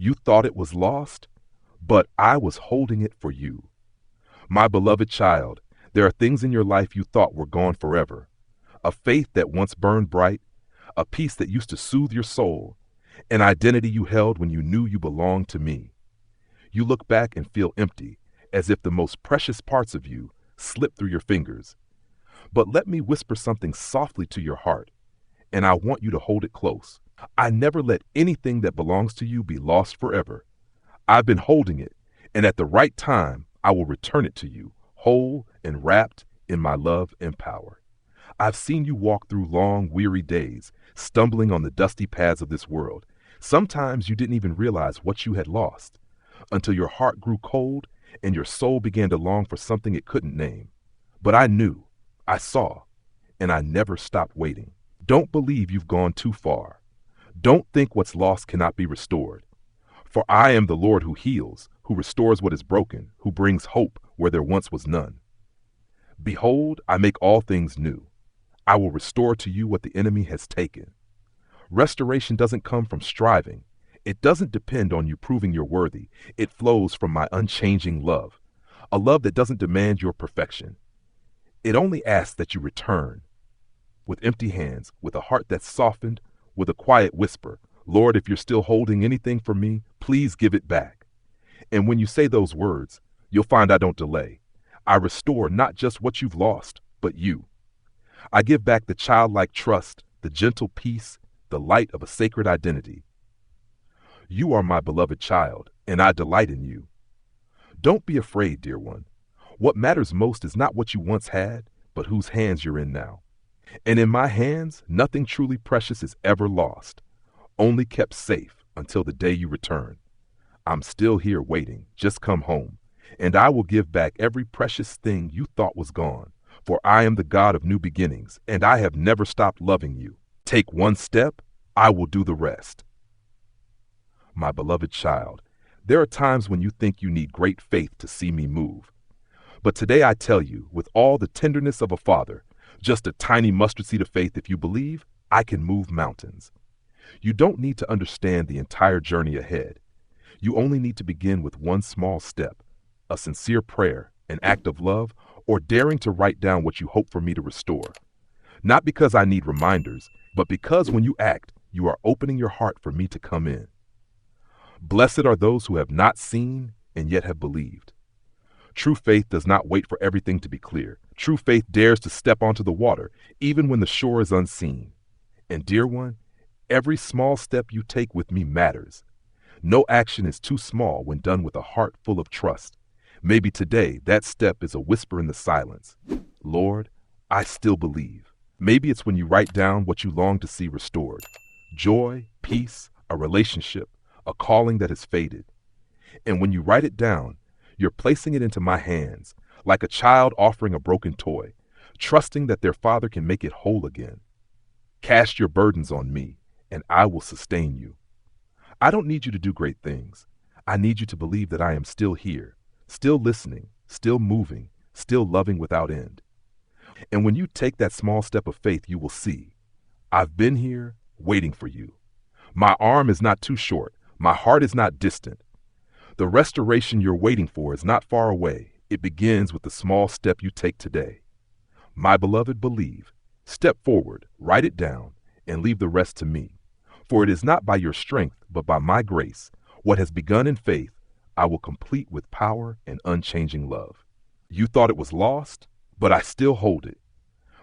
You thought it was lost, but I was holding it for you. My beloved child, there are things in your life you thought were gone forever. A faith that once burned bright, a peace that used to soothe your soul, an identity you held when you knew you belonged to me. You look back and feel empty, as if the most precious parts of you slipped through your fingers. But let me whisper something softly to your heart, and I want you to hold it close. I never let anything that belongs to you be lost forever. I've been holding it, and at the right time, I will return it to you, whole and wrapped in my love and power. I've seen you walk through long, weary days, stumbling on the dusty paths of this world. Sometimes you didn't even realize what you had lost, until your heart grew cold and your soul began to long for something it couldn't name. But I knew, I saw, and I never stopped waiting. Don't believe you've gone too far. Don't think what's lost cannot be restored. For I am the Lord who heals, who restores what is broken, who brings hope where there once was none. Behold, I make all things new. I will restore to you what the enemy has taken. Restoration doesn't come from striving. It doesn't depend on you proving you're worthy. It flows from my unchanging love, a love that doesn't demand your perfection. It only asks that you return with empty hands, with a heart that's softened, with a quiet whisper, Lord, if you're still holding anything from me, please give it back. And when you say those words, you'll find I don't delay. I restore not just what you've lost, but you. I give back the childlike trust, the gentle peace, the light of a sacred identity. You are my beloved child, and I delight in you. Don't be afraid, dear one. What matters most is not what you once had, but whose hands you're in now. And in my hands, nothing truly precious is ever lost, only kept safe until the day you return. I'm still here waiting, just come home, and I will give back every precious thing you thought was gone, for I am the God of new beginnings, and I have never stopped loving you. Take one step, I will do the rest. My beloved child, there are times when you think you need great faith to see me move. But today I tell you, with all the tenderness of a father, just a tiny mustard seed of faith, if you believe, I can move mountains. You don't need to understand the entire journey ahead. You only need to begin with one small step, a sincere prayer, an act of love, or daring to write down what you hope for me to restore. Not because I need reminders, but because when you act, you are opening your heart for me to come in. Blessed are those who have not seen and yet have believed. True faith does not wait for everything to be clear. True faith dares to step onto the water, even when the shore is unseen. And dear one, every small step you take with me matters. No action is too small when done with a heart full of trust. Maybe today that step is a whisper in the silence. Lord, I still believe. Maybe it's when you write down what you long to see restored. Joy, peace, a relationship, a calling that has faded. And when you write it down, you're placing it into my hands, like a child offering a broken toy, trusting that their father can make it whole again. Cast your burdens on me, and I will sustain you. I don't need you to do great things. I need you to believe that I am still here, still listening, still moving, still loving without end. And when you take that small step of faith, you will see, I've been here waiting for you. My arm is not too short. My heart is not distant. The restoration you're waiting for is not far away. It begins with the small step you take today. My beloved, believe. Step forward, write it down, and leave the rest to me. For it is not by your strength, but by my grace. What has begun in faith, I will complete with power and unchanging love. You thought it was lost, but I still hold it.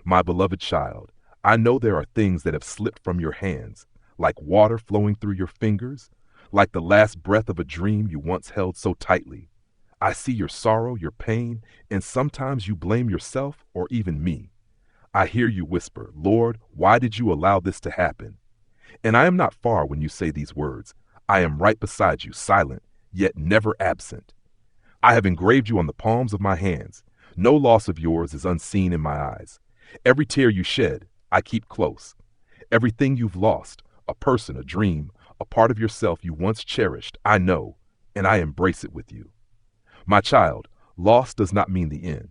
My beloved child, I know there are things that have slipped from your hands, like water flowing through your fingers, like the last breath of a dream you once held so tightly. I see your sorrow, your pain, and sometimes you blame yourself or even me. I hear you whisper, Lord, why did you allow this to happen? And I am not far when you say these words. I am right beside you, silent, yet never absent. I have engraved you on the palms of my hands. No loss of yours is unseen in my eyes. Every tear you shed, I keep close. Everything you've lost, a person, a dream, a part of yourself you once cherished, I know, and I embrace it with you. My child, loss does not mean the end.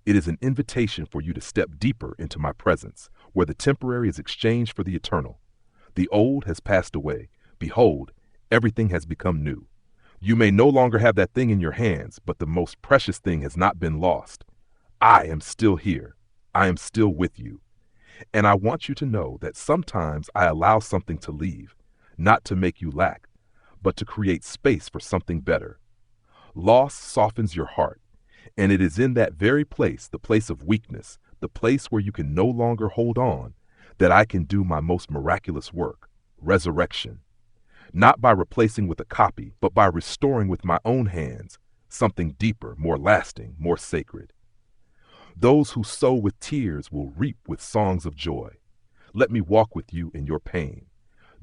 It is an invitation for you to step deeper into my presence, where the temporary is exchanged for the eternal. The old has passed away. Behold, everything has become new. You may no longer have that thing in your hands, but the most precious thing has not been lost. I am still here. I am still with you. And I want you to know that sometimes I allow something to leave, not to make you lack, but to create space for something better. Loss softens your heart, and it is in that very place, the place of weakness, the place where you can no longer hold on, that I can do my most miraculous work, resurrection. Not by replacing with a copy, but by restoring with my own hands something deeper, more lasting, more sacred. Those who sow with tears will reap with songs of joy. Let me walk with you in your pain.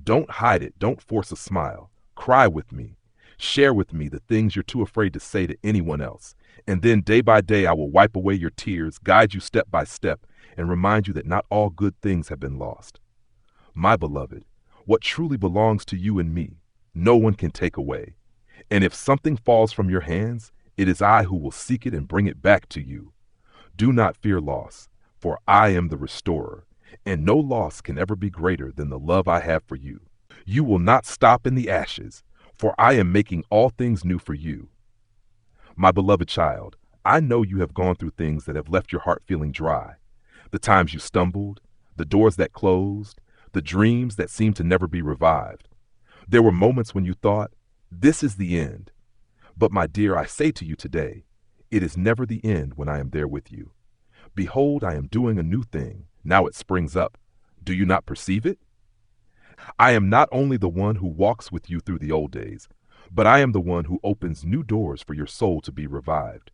Don't hide it. Don't force a smile. Cry with me. Share with me the things you're too afraid to say to anyone else. And then day by day, I will wipe away your tears, guide you step by step, and remind you that not all good things have been lost. My beloved, what truly belongs to you and me, no one can take away. And if something falls from your hands, it is I who will seek it and bring it back to you. Do not fear loss, for I am the restorer, and no loss can ever be greater than the love I have for you. You will not stop in the ashes, for I am making all things new for you. My beloved child, I know you have gone through things that have left your heart feeling dry. The times you stumbled, the doors that closed, the dreams that seemed to never be revived. There were moments when you thought, this is the end. But my dear, I say to you today, it is never the end when I am there with you. Behold, I am doing a new thing. Now it springs up. Do you not perceive it? I am not only the one who walks with you through the old days, but I am the one who opens new doors for your soul to be revived.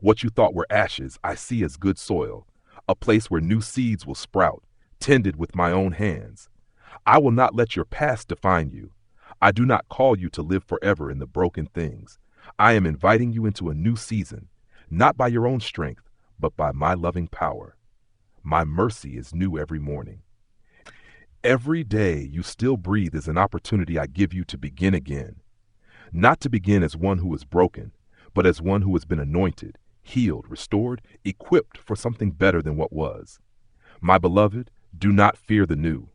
What you thought were ashes, I see as good soil, a place where new seeds will sprout, tended with my own hands. I will not let your past define you. I do not call you to live forever in the broken things. I am inviting you into a new season, not by your own strength, but by my loving power. My mercy is new every morning. Every day you still breathe is an opportunity I give you to begin again. Not to begin as one who is broken, but as one who has been anointed, healed, restored, equipped for something better than what was. My beloved, do not fear the new.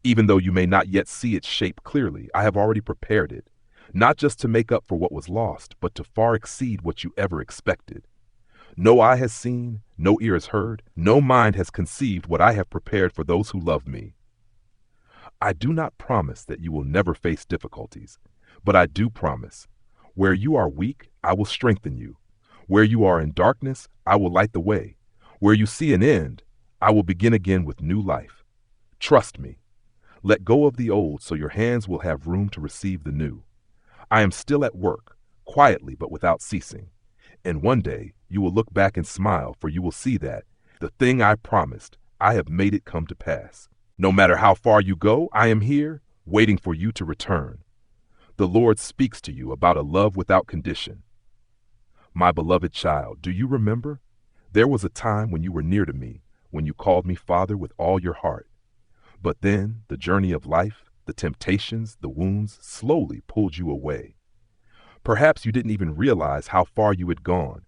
Even though you may not yet see its shape clearly, I have already prepared it, not just to make up for what was lost, but to far exceed what you ever expected. No eye has seen, no ear has heard, no mind has conceived what I have prepared for those who love me. I do not promise that you will never face difficulties, but I do promise, where you are weak, I will strengthen you. Where you are in darkness, I will light the way. Where you see an end, I will begin again with new life. Trust me. Let go of the old so your hands will have room to receive the new. I am still at work, quietly but without ceasing. And one day you will look back and smile, for you will see that the thing I promised, I have made it come to pass. No matter how far you go, I am here, waiting for you to return. The Lord speaks to you about a love without condition. My beloved child, do you remember? There was a time when you were near to me, when you called me Father with all your heart. But then the journey of life, the temptations, the wounds slowly pulled you away. Perhaps you didn't even realize how far you had gone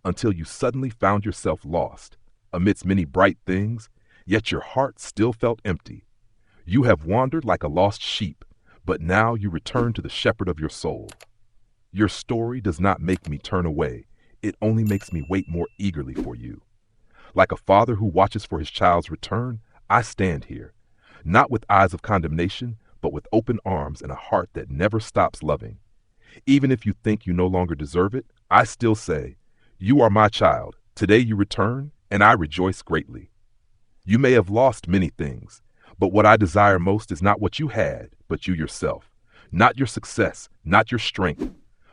until you suddenly found yourself lost amidst many bright things, yet your heart still felt empty. You have wandered like a lost sheep, but now you return to the shepherd of your soul. Your story does not make me turn away. It only makes me wait more eagerly for you. Like a father who watches for his child's return, I stand here, not with eyes of condemnation, but with open arms and a heart that never stops loving. Even if you think you no longer deserve it, I still say, you are my child. Today you return, and I rejoice greatly. You may have lost many things, but what I desire most is not what you had, but you yourself. Not your success, not your strength,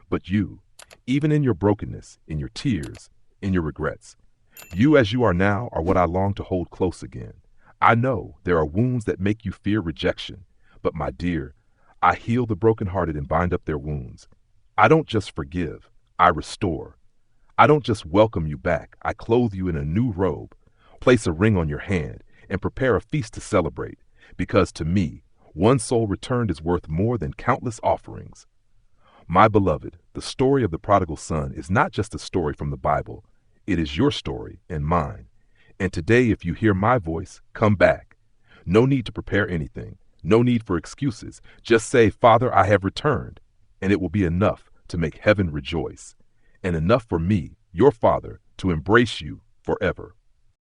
but you, even in your brokenness, in your tears, in your regrets. You as you are now are what I long to hold close again. I know there are wounds that make you fear rejection, but my dear, I heal the brokenhearted and bind up their wounds. I don't just forgive, I restore. I don't just welcome you back, I clothe you in a new robe, place a ring on your hand, and prepare a feast to celebrate, because to me, one soul returned is worth more than countless offerings. My beloved, the story of the prodigal son is not just a story from the Bible. It is your story and mine. And today, if you hear my voice, come back. No need to prepare anything. No need for excuses. Just say, Father, I have returned, and it will be enough to make heaven rejoice, and enough for me, your Father, to embrace you forever.